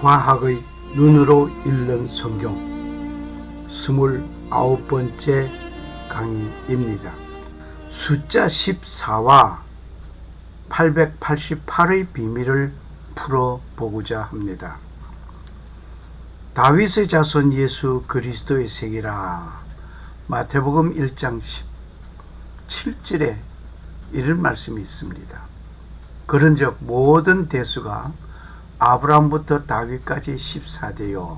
과학의 눈으로 읽는 성경 29번째 강의입니다. 숫자 14와 888의 비밀을 풀어보고자 합니다. 다윗의 자손 예수 그리스도의 세계라. 마태복음 1장 17절에 이런 말씀이 있습니다. 그런즉 모든 대수가 아브라함부터 다윗까지 14대요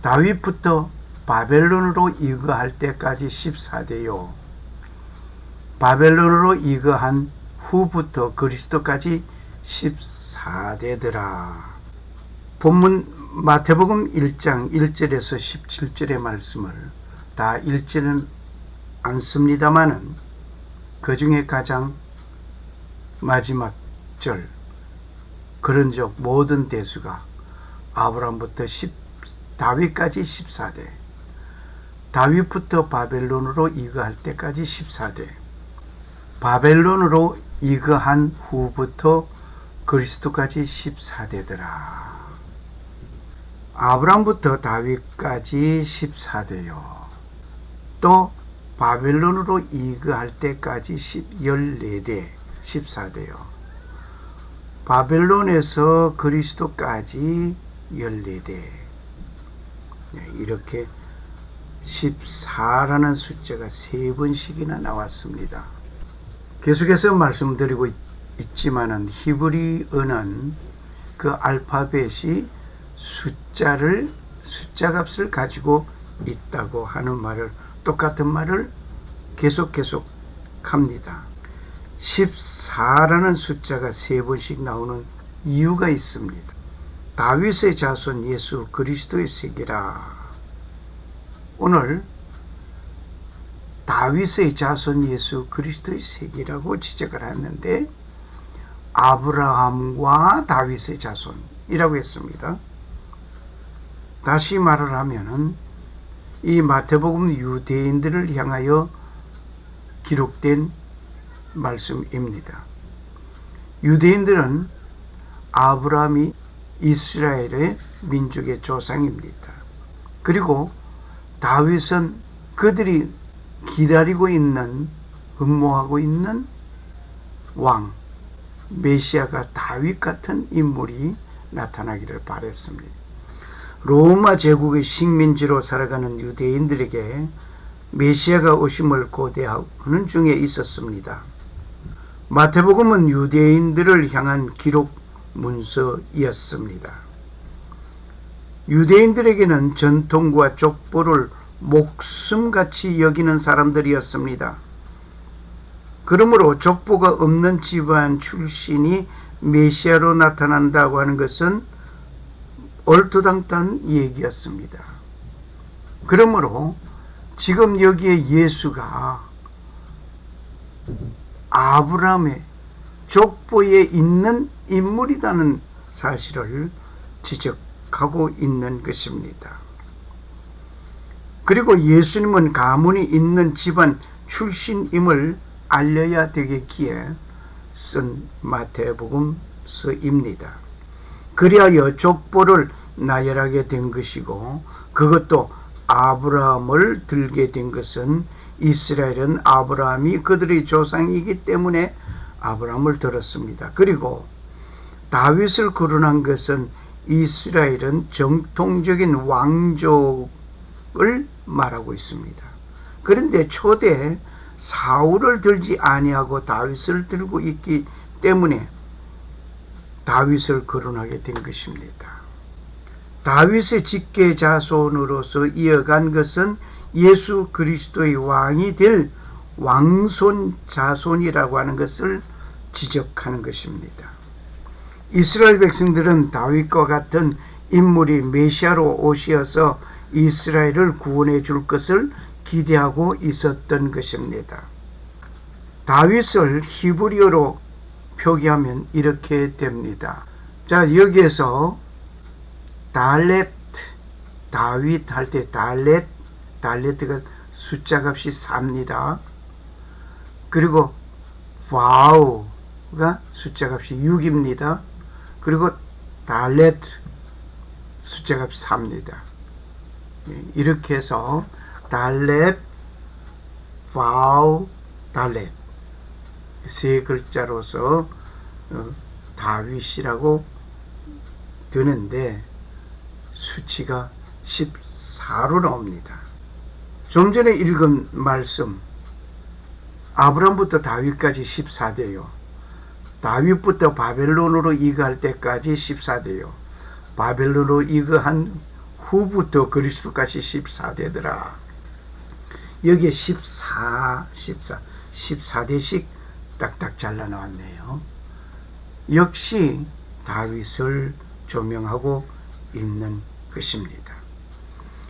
다윗부터 바벨론으로 이거할 때까지 14대요 바벨론으로 이거한 후부터 그리스도까지 14대더라. 본문 마태복음 1장 1절에서 17절의 말씀을 다 읽지는 않습니다마는 그 중에 가장 마지막 절, 그런즉 모든 대수가 아브라함부터 다윗까지 14대, 다윗부터 바벨론으로 이거할 때까지 14대, 바벨론으로 이거한 후부터 그리스도까지 14대더라. 아브라함부터 다윗까지 14대요. 또 바벨론으로 이거할 때까지 14대, 14대요. 바벨론에서 그리스도까지 14대. 이렇게 14라는 숫자가 3번씩이나 나왔습니다. 계속해서 말씀드리고 있지만은 히브리어는 그 알파벳이 숫자 값을 가지고 있다고 하는 말을, 똑같은 말을 계속 합니다. 14라는 숫자가 3번씩 나오는 이유가 있습니다. 다윗의 자손 예수 그리스도의 세계라. 오늘 다윗의 자손 예수 그리스도의 세계라고 지적을 했는데 아브라함과 다윗의 자손이라고 했습니다. 다시 말을 하면은 이 마태복음 유대인들을 향하여 기록된 말씀입니다. 유대인들은 아브라함이 이스라엘의 민족의 조상입니다. 그리고 다윗은 그들이 기다리고 있는, 흠모하고 있는 왕, 메시아가 다윗 같은 인물이 나타나기를 바랬습니다. 로마 제국의 식민지로 살아가는 유대인들에게 메시아가 오심을 고대하는 중에 있었습니다. 마태복음은 유대인들을 향한 기록 문서이었습니다. 유대인들에게는 전통과 족보를 목숨같이 여기는 사람들이었습니다. 그러므로 족보가 없는 집안 출신이 메시아로 나타난다고 하는 것은 얼토당토한 얘기였습니다. 그러므로 지금 여기에 예수가 아브라함의 족보에 있는 인물이라는 사실을 지적하고 있는 것입니다. 그리고 예수님은 가문이 있는 집안 출신임을 알려야 되겠기에 쓴 마태복음서입니다. 그리하여 족보를 나열하게 된 것이고, 그것도 아브라함을 들게 된 것은 이스라엘은 아브라함이 그들의 조상이기 때문에 아브라함을 들었습니다. 그리고 다윗을 거론한 것은 이스라엘은 정통적인 왕족을 말하고 있습니다. 그런데 초대 사울을 들지 아니하고 다윗을 들고 있기 때문에 다윗을 거론하게 된 것입니다. 다윗의 직계 자손으로서 이어간 것은 예수 그리스도의 왕이 될 왕손 자손이라고 하는 것을 지적하는 것입니다. 이스라엘 백성들은 다윗과 같은 인물이 메시아로 오시어서 이스라엘을 구원해 줄 것을 기대하고 있었던 것입니다. 다윗을 히브리어로 표기하면 이렇게 됩니다. 자, 여기에서 달렛, 다윗 할 때 달렛가 숫자 값이 4입니다. 그리고 와우가 숫자 값이 6입니다. 그리고 달렛 숫자값이 4입니다. 이렇게 해서 달렛, 바우, 달렛 세 글자로서 다윗이라고 되는데 수치가 14로 나옵니다. 좀 전에 읽은 말씀 아브람부터 다윗까지 14대요. 다윗부터 바벨론으로 이거할 때까지 14대요. 바벨론으로 이거한 후부터 그리스도까지 14대더라. 여기에 14대씩 딱딱 잘라 나왔네요. 역시 다윗을 조명하고 있는 것입니다.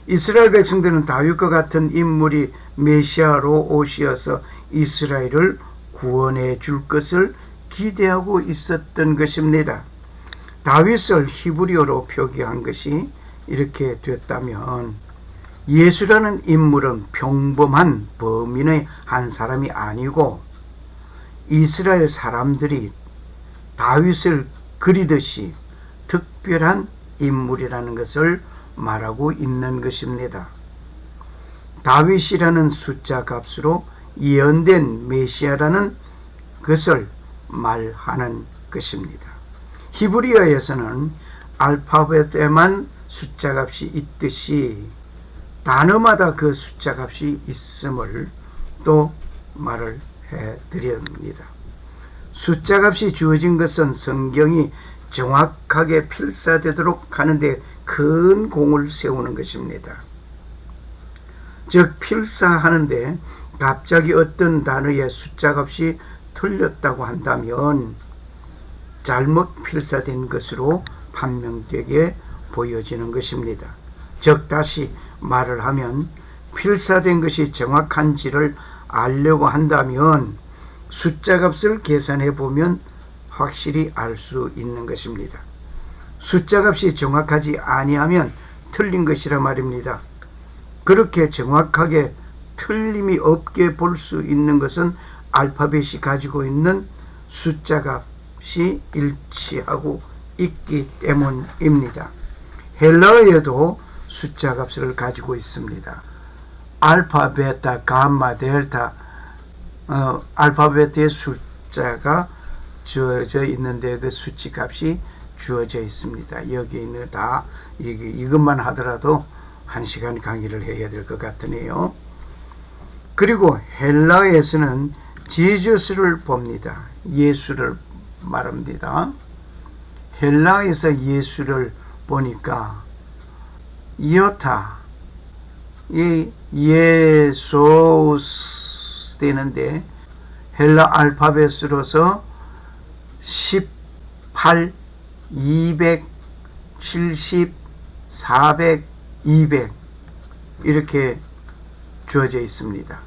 이스라엘 백성들은 다윗과 같은 인물이 메시아로 오시어서 이스라엘을 구원해 줄 것을 기대하고 있었던 것입니다. 다윗을 히브리어로 표기한 것이 이렇게 됐다면 예수라는 인물은 평범한 범인의 한 사람이 아니고 이스라엘 사람들이 다윗을 그리듯이 특별한 인물이라는 것을 말하고 있는 것입니다. 다윗이라는 숫자 값으로 예언된 메시아라는 것을 말하는 것입니다. 히브리어에서는 알파벳에만 숫자 값이 있듯이 단어마다 그 숫자 값이 있음을 또 말을 해드립니다. 숫자 값이 주어진 것은 성경이 정확하게 필사되도록 하는데 큰 공을 세우는 것입니다. 즉 필사하는데 갑자기 어떤 단어의 숫자 값이 틀렸다고 한다면 잘못 필사된 것으로 판명되게 보여지는 것입니다. 즉 다시 말을 하면 필사된 것이 정확한지를 알려고 한다면 숫자 값을 계산해 보면 확실히 알 수 있는 것입니다. 숫자 값이 정확하지 아니하면 틀린 것이라 말입니다. 그렇게 정확하게 틀림이 없게 볼 수 있는 것은 알파벳이 가지고 있는 숫자 값이 일치하고 있기 때문입니다. 헬라어에도 숫자 값을 가지고 있습니다. 알파, 베타, 감마, 델타 알파벳의 숫자가 주어져 있는데 그 수치 값이 주어져 있습니다. 여기 있는 다 이것만 하더라도 1시간 강의를 해야 될 것 같으네요. 그리고 헬라에서는 지저스를 봅니다. 예수를 말합니다. 헬라에서 예수를 보니까 이오타 이 예소스 되는데 헬라 알파벳으로서 18, 200, 70, 400, 200 이렇게 주어져 있습니다.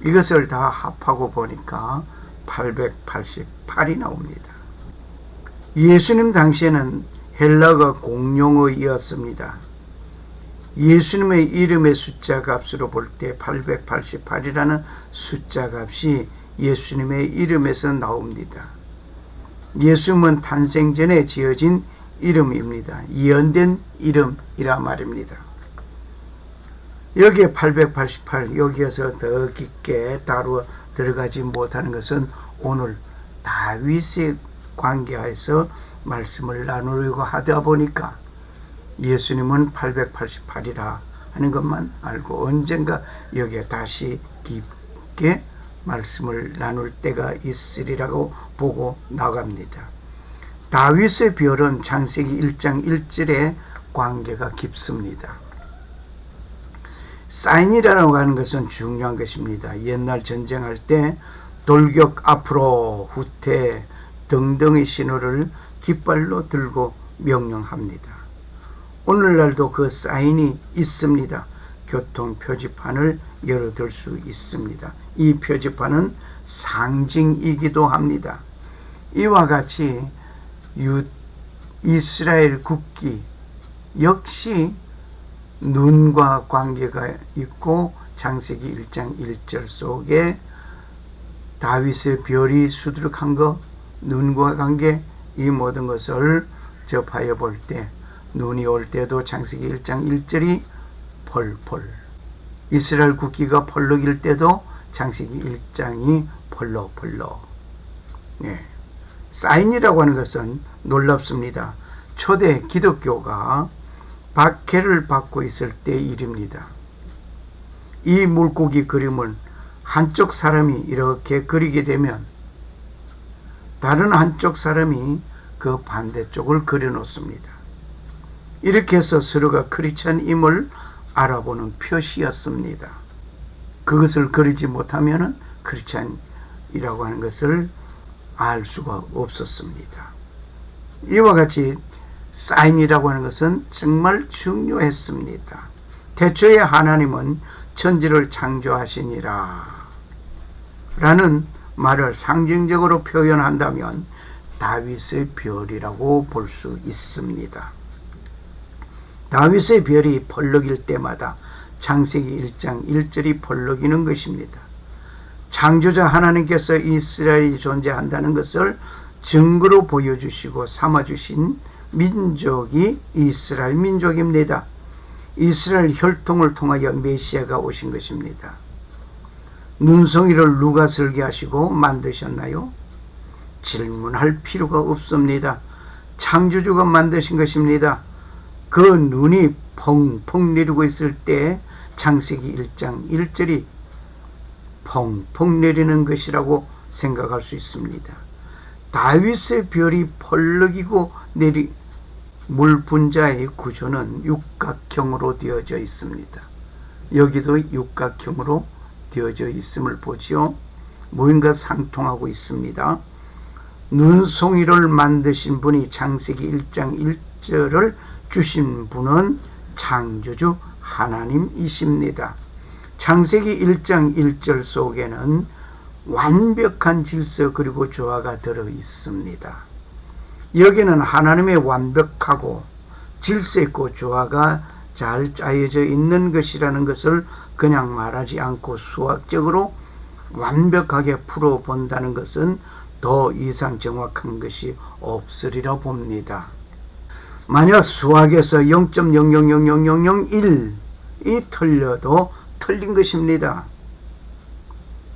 이것을 다 합하고 보니까 888이 나옵니다. 예수님 당시에는 헬라가 공용어이었습니다. 예수님의 이름의 숫자 값으로 볼 때 888이라는 숫자 값이 예수님의 이름에서 나옵니다. 예수님은 탄생 전에 지어진 이름입니다. 예언된 이름이라 말입니다. 여기에 888 여기에서 더 깊게 다루어 들어가지 못하는 것은 오늘 다윗의 관계하에서 말씀을 나누려고 하다 보니까 예수님은 888이라 하는 것만 알고 언젠가 여기에 다시 깊게 말씀을 나눌 때가 있으리라고 보고 나갑니다. 다윗의 별은 창세기 1장 1절에 관계가 깊습니다. 사인이라고 하는 것은 중요한 것입니다. 옛날 전쟁할 때 돌격 앞으로 후퇴 등등의 신호를 깃발로 들고 명령합니다. 오늘날도 그 사인이 있습니다. 교통 표지판을 열어둘 수 있습니다. 이 표지판은 상징이기도 합니다. 이와 같이 이스라엘 국기 역시 눈과 관계가 있고 창세기 1장 1절 속에 다윗의 별이 수두룩한 것, 눈과 관계 이 모든 것을 접하여 볼 때 눈이 올 때도 창세기 1장 1절이 펄펄, 이스라엘 국기가 펄럭일 때도 창세기 1장이 펄럭펄럭. 네. 사인이라고 하는 것은 놀랍습니다. 초대 기독교가 박해를 받고 있을 때의 일입니다. 이 물고기 그림을 한쪽 사람이 이렇게 그리게 되면 다른 한쪽 사람이 그 반대쪽을 그려놓습니다. 이렇게 해서 서로가 크리스찬임을 알아보는 표시였습니다. 그것을 그리지 못하면 크리스찬이라고 하는 것을 알 수가 없었습니다. 이와 같이 사인이라고 하는 것은 정말 중요했습니다. 태초에 하나님은 천지를 창조하시니라 라는 말을 상징적으로 표현한다면 다윗의 별이라고 볼 수 있습니다. 다윗의 별이 펄럭일 때마다 창세기 1장 1절이 펄럭이는 것입니다. 창조자 하나님께서 이스라엘이 존재한다는 것을 증거로 보여주시고 삼아주신 민족이 이스라엘 민족입니다. 이스라엘 혈통을 통하여 메시아가 오신 것입니다. 눈송이를 누가 설계하시고 만드셨나요? 질문할 필요가 없습니다. 창조주가 만드신 것입니다. 그 눈이 펑펑 내리고 있을 때 창세기 1장 1절이 펑펑 내리는 것이라고 생각할 수 있습니다. 다윗의 별이 펄럭이고 물 분자의 구조는 육각형으로 되어져 있습니다. 여기도 육각형으로 되어져 있음을 보지요. 무인과 상통하고 있습니다. 눈송이를 만드신 분이 창세기 1장 1절을 주신 분은 창조주 하나님이십니다. 창세기 1장 1절 속에는 완벽한 질서 그리고 조화가 들어 있습니다. 여기는 하나님의 완벽하고 질서 있고 조화가 잘 짜여져 있는 것이라는 것을 그냥 말하지 않고 수학적으로 완벽하게 풀어본다는 것은 더 이상 정확한 것이 없으리라 봅니다. 만약 수학에서 0.000001이 틀려도 틀린 것입니다.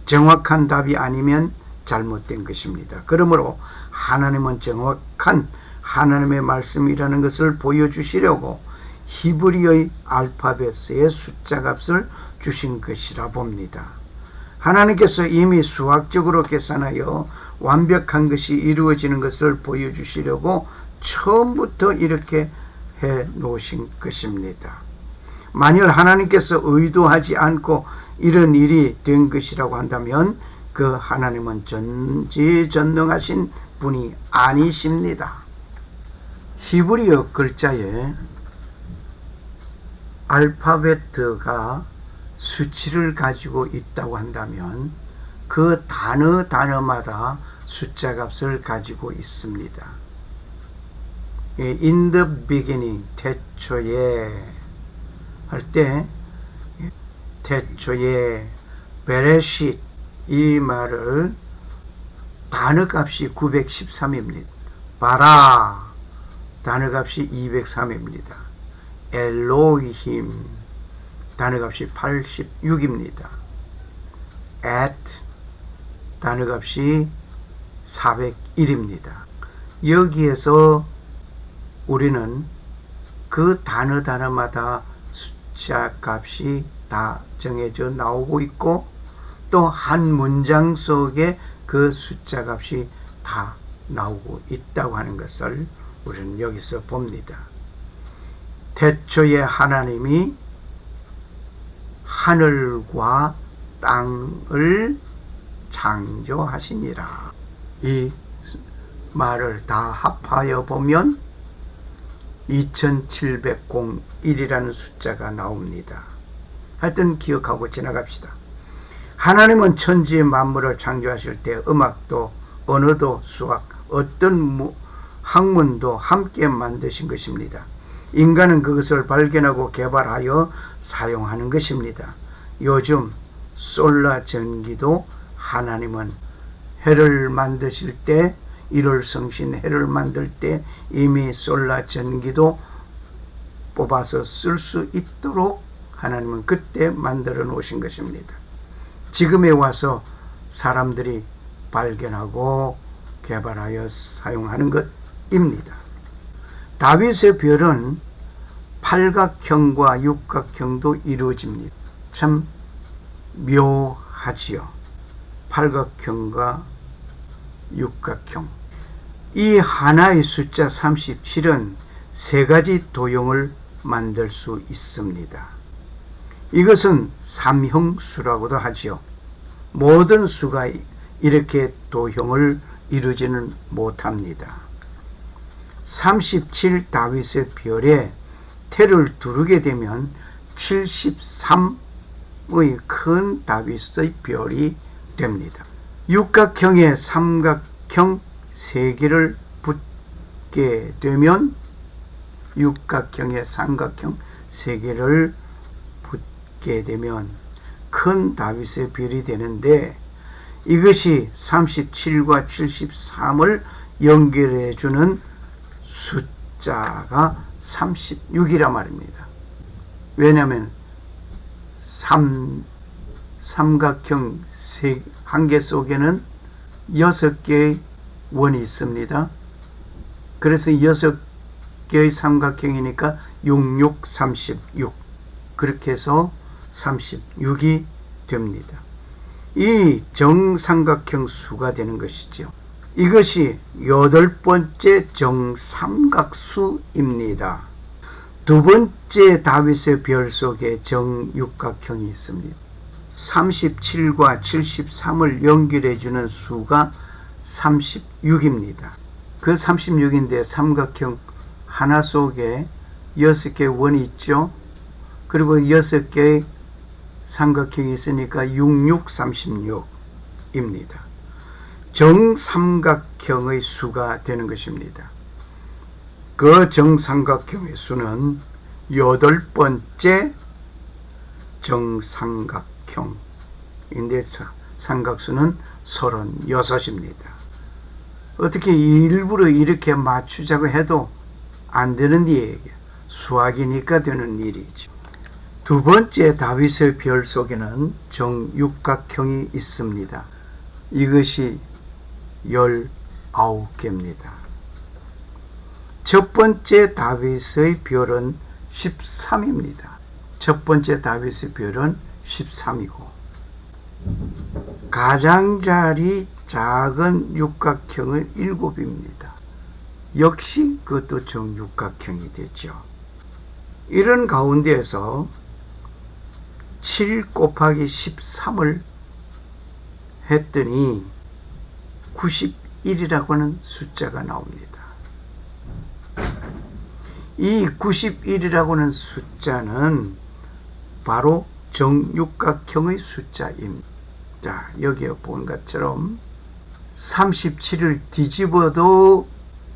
정확한 답이 아니면 잘못된 것입니다. 그러므로 하나님은 정확한 하나님의 말씀이라는 것을 보여주시려고 히브리어의 알파벳의 숫자 값을 주신 것이라 봅니다. 하나님께서 이미 수학적으로 계산하여 완벽한 것이 이루어지는 것을 보여주시려고 처음부터 이렇게 해 놓으신 것입니다. 만일 하나님께서 의도하지 않고 이런 일이 된 것이라고 한다면 그 하나님은 전지전능하신 분이 아니십니다. 히브리어 글자에 알파벳가 수치를 가지고 있다고 한다면 그 단어마다 숫자 값을 가지고 있습니다. In the beginning, 태초에 할 때 태초에 베레쉿 이 말을 단어값이 913입니다. 바라 단어값이 203입니다. 엘로힘 단어값이 86입니다. at 단어값이 401입니다. 여기에서 우리는 그 단어마다 숫자 값이 다 정해져 나오고 있고 또 한 문장 속에 그 숫자 값이 다 나오고 있다고 하는 것을 우리는 여기서 봅니다. 태초에 하나님이 하늘과 땅을 창조하시니라. 이 말을 다 합하여 보면 2701이라는 숫자가 나옵니다. 하여튼 기억하고 지나갑시다. 하나님은 천지의 만물을 창조하실 때 음악도 언어도 수학 어떤 학문도 함께 만드신 것입니다. 인간은 그것을 발견하고 개발하여 사용하는 것입니다. 요즘 솔라 전기도 하나님은 해를 만드실 때 일월성신 해를 만들 때 이미 솔라 전기도 뽑아서 쓸 수 있도록 하나님은 그때 만들어 놓으신 것입니다. 지금에 와서 사람들이 발견하고 개발하여 사용하는 것입니다. 다윗의 별은 팔각형과 육각형도 이루어집니다. 참 묘하지요. 팔각형과 육각형. 이 하나의 숫자 37은 세 가지 도형을 만들 수 있습니다. 이것은 삼형수라고도 하지요. 모든 수가 이렇게 도형을 이루지는 못합니다. 37 다윗의 별에 태를 두르게 되면 73의 큰 다윗의 별이 됩니다. 육각형에 삼각형 3개를 붙게 되면 육각형에 삼각형 3개를 붙게 되면 큰 다윗의 별이 되는데 이것이 37과 73을 연결해 주는 숫자가 36이라 말입니다. 왜냐하면 삼각형 한 개 속에는 6개의 원이 있습니다. 그래서 6개의 삼각형이니까 66, 36 그렇게 해서 36이 됩니다. 이 정삼각형 수가 되는 것이죠. 이것이 8번째 정삼각수입니다. 두 번째 다윗의 별 속에 정육각형이 있습니다. 37과 73을 연결해주는 수가 36입니다. 그 36인데 삼각형 하나 속에 6개의 원이 있죠. 그리고 6개의 삼각형이 있으니까 66, 36입니다. 정삼각형의 수가 되는 것입니다. 그 정삼각형의 수는 8번째 정삼각형인데 삼각수는 36입니다. 어떻게 일부러 이렇게 맞추자고 해도 안 되는 일이에요. 수학이니까 되는 일이죠. 두 번째 다윗의 별 속에는 정육각형이 있습니다. 이것이 19개입니다. 첫 번째 다윗의 별은 13입니다. 첫 번째 다윗의 별은 13이고 가장자리 작은 육각형은 7입니다. 역시 그것도 정육각형이 되죠. 이런 가운데에서 7 곱하기 13을 했더니 91이라고 하는 숫자가 나옵니다. 이 91이라고 하는 숫자는 바로 정육각형의 숫자입니다. 자, 여기에 본 것처럼 37을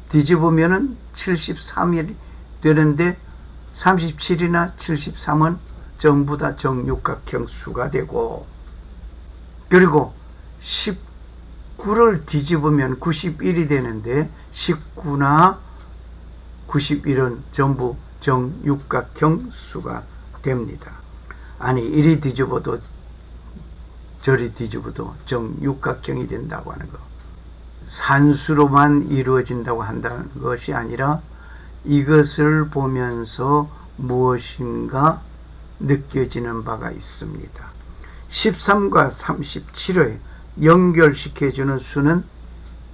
뒤집으면은 73이 되는데 37이나 73은 전부 다 정육각형 수가 되고, 그리고 19를 뒤집으면 91이 되는데 19나 91은 전부 정육각형 수가 됩니다. 아니, 이리 뒤집어도 저리 뒤집어도 정육각형이 된다고 하는 거. 산수로만 이루어진다고 한다는 것이 아니라 이것을 보면서 무엇인가 느껴지는 바가 있습니다. 13과 37을 연결시켜주는 수는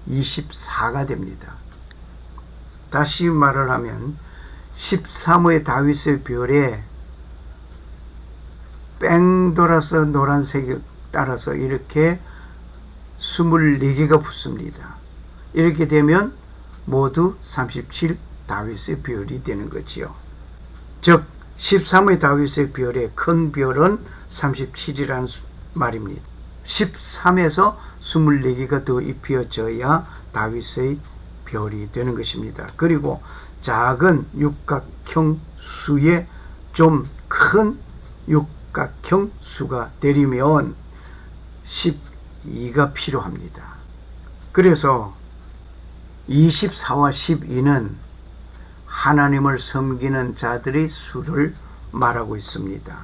24가 됩니다. 다시 말을 하면 13의 다윗의 별에 뺑 돌아서 노란색이 따라서 이렇게 24개가 붙습니다. 이렇게 되면 모두 37 다윗의 별이 되는 거지요. 즉 13의 다윗의 별의 큰 별은 37이라는 말입니다. 13에서 24개가 더 입혀져야 다윗의 별이 되는 것입니다. 그리고 작은 육각형 수에 좀 큰 육각형 수가 되려면 12가 필요합니다. 그래서 24와 12는 하나님을 섬기는 자들의 수를 말하고 있습니다.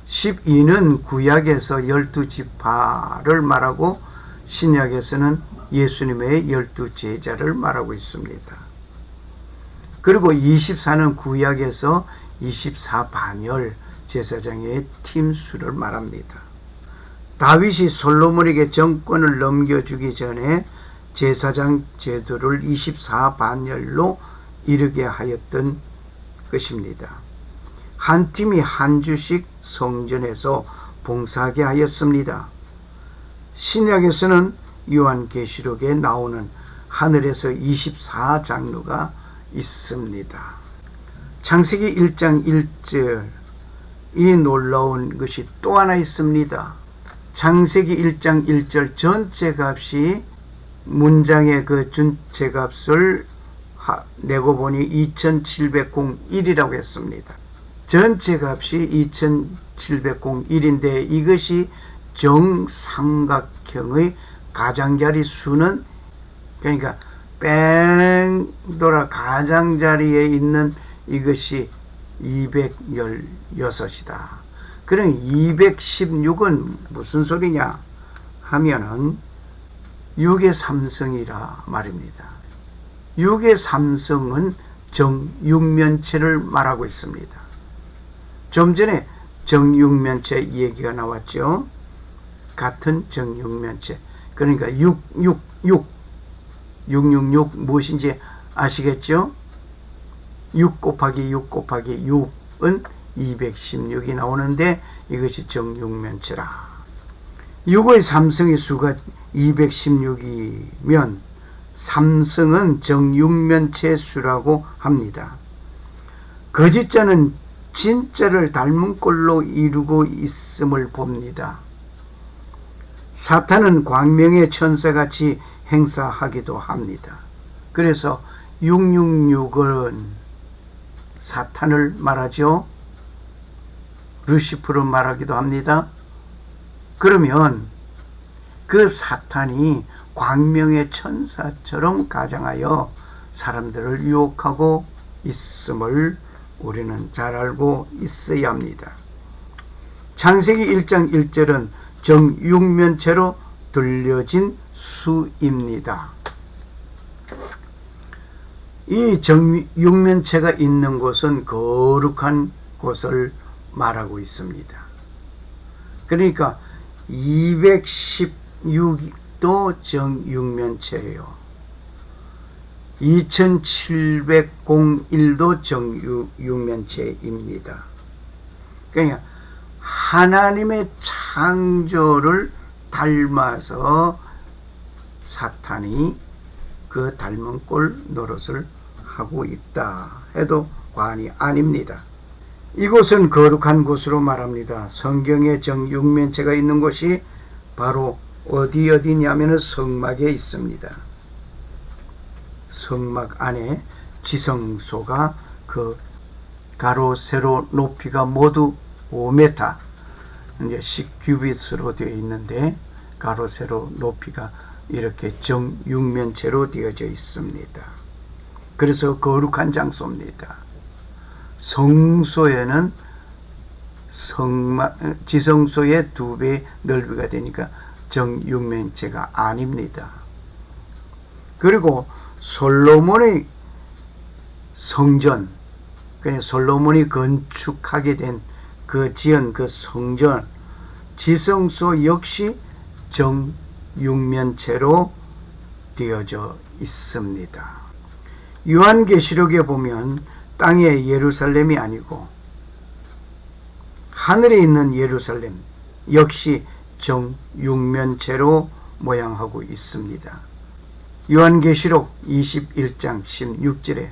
12는 구약에서 12지파를 말하고 신약에서는 예수님의 12제자를 말하고 있습니다. 그리고 24는 구약에서 24반열 제사장의 팀수를 말합니다. 다윗이 솔로몬에게 정권을 넘겨주기 전에 제사장 제도를 24반열로 이르게 하였던 것입니다. 한 팀이 한 주씩 성전에서 봉사하게 하였습니다. 신약에서는 요한계시록에 나오는 하늘에서 24장로가 있습니다. 창세기 1장 1절, 이 놀라운 것이 또 하나 있습니다. 창세기 1장 1절 전체 값이 문장의 그 전체 값을 내고 보니 2701이라고 했습니다. 전체 값이 2701인데 이것이 정삼각형의 가장자리 수는, 그러니까 뺑 돌아 가장자리에 있는 이것이 216이다. 그럼 216은 무슨 소리냐 하면은 6의 삼성이라 말입니다. 6의 삼성은 정육면체를 말하고 있습니다. 좀 전에 정육면체 얘기가 나왔죠. 같은 정육면체. 그러니까 666 무엇인지 아시겠죠? 6 곱하기 6 곱하기 6은 216이 나오는데 이것이 정육면체라. 6의 삼성의 수가 216이면 삼성은 정육면체 수라고 합니다. 거짓자는 진짜를 닮은 꼴로 이루고 있음을 봅니다. 사탄은 광명의 천사같이 행사하기도 합니다. 그래서 666은 사탄을 말하죠. 루시프를 말하기도 합니다. 그러면 그 사탄이 광명의 천사처럼 가장하여 사람들을 유혹하고 있음을 우리는 잘 알고 있어야 합니다. 창세기 1장 1절은 정육면체로 들려진 수입니다. 이 정육면체가 있는 곳은 거룩한 곳을 말하고 있습니다. 그러니까 216도 정육면체예요. 2701도 정육면체입니다. 그러니까 하나님의 창조를 닮아서 사탄이 그 닮은 꼴 노릇을 하고 있다 해도 과언이 아닙니다. 이곳은 거룩한 곳으로 말합니다. 성경에 정육면체가 있는 곳이 바로 어디냐면 성막에 있습니다. 성막 안에 지성소가 그 가로 세로 높이가 모두 5m, 이제 10규빗으로 되어 있는데 가로 세로 높이가 이렇게 정육면체로 되어져 있습니다. 그래서 거룩한 장소입니다. 성소에는 지성소의 2배 넓이가 되니까 정육면체가 아닙니다. 그리고 솔로몬의 성전, 그러니까 솔로몬이 건축하게 된 그 지은 그 성전, 지성소 역시 정육면체로 되어져 있습니다. 요한계시록에 보면 땅의 예루살렘이 아니고 하늘에 있는 예루살렘 역시 정육면체로 모양하고 있습니다. 요한계시록 21장 16절에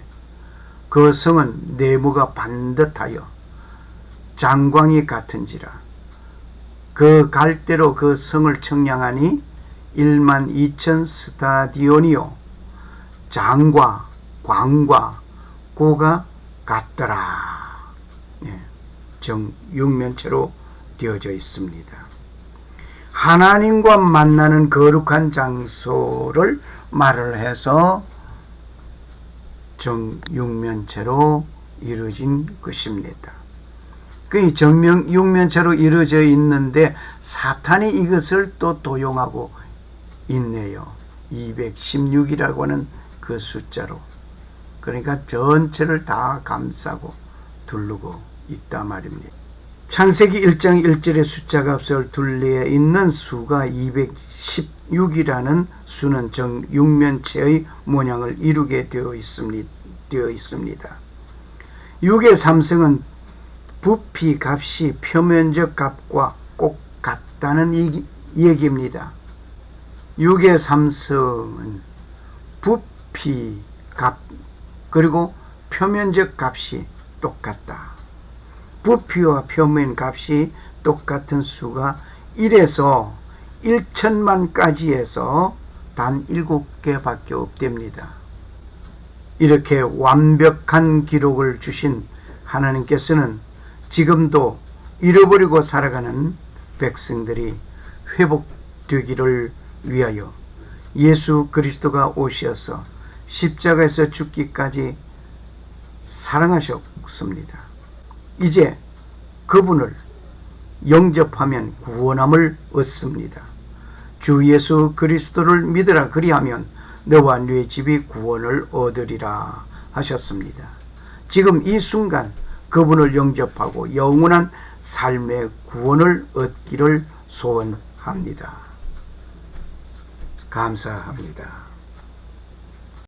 그 성은 내부가 반듯하여 장광이 같은지라 그 갈대로 그 성을 청량하니 12,000 스타디온이요 장과 광과 고가 같더라. 정육면체로 되어져 있습니다. 하나님과 만나는 거룩한 장소를 말을 해서 정육면체로 이루어진 것입니다. 그 정육면체로 이루어져 있는데 사탄이 이것을 또 도용하고 있네요. 216이라고 하는 그 숫자로. 그러니까 전체를 다 감싸고 두르고 있다 말입니다. 창세기 1장 1절의 숫자 값을 둘레에 있는 수가 216이라는 수는 정육면체의 모양을 이루게 되어 있습니다. 6의 삼성은 부피 값이 표면적 값과 꼭 같다는 얘기입니다. 6의 삼성은 부피 값 그리고 표면적 값이 똑같다. 부피와 표면 값이 똑같은 수가 1에서 1천만까지 해서 단 7개밖에 없답니다. 이렇게 완벽한 기록을 주신 하나님께서는 지금도 잃어버리고 살아가는 백성들이 회복되기를 위하여 예수 그리스도가 오셔서 십자가에서 죽기까지 사랑하셨습니다. 이제 그분을 영접하면 구원함을 얻습니다. 주 예수 그리스도를 믿으라 그리하면 너와 네 집이 구원을 얻으리라 하셨습니다. 지금 이 순간 그분을 영접하고 영원한 삶의 구원을 얻기를 소원합니다. 감사합니다.